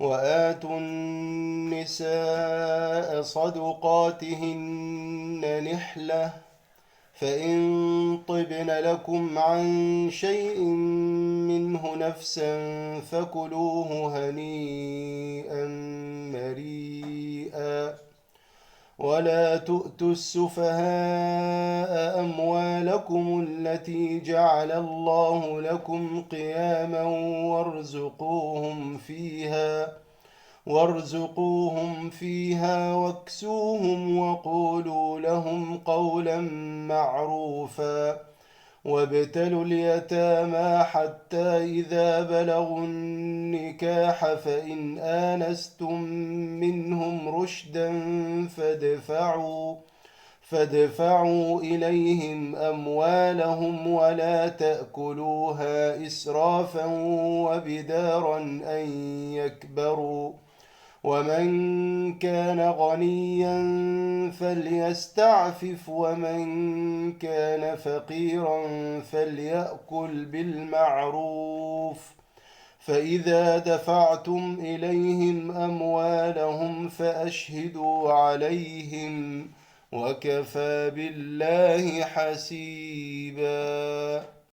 وآتوا النساء صدقاتهن نحلة، فإن طبن لكم عن شيء منه نفسا فكلوه هنيئا مريئا. ولا تؤتوا السفهاء أموالكم التي جعل الله لكم قياما وارزقوهم فيها واكسوهم وقولوا لهم قولا معروفا. وابتلوا اليتامى حتى إذا بلغوا النكاح فإن آنستم منهم رشدا فادفعوا إليهم أموالهم ولا تأكلوها إسرافا وبدارا أن يكبروا. ومن كان غنيا فليستعفف ومن كان فقيرا فليأكل بالمعروف. فإذا دفعتم إليهم أموالهم فأشهدوا عليهم، وكفى بالله حسيبا.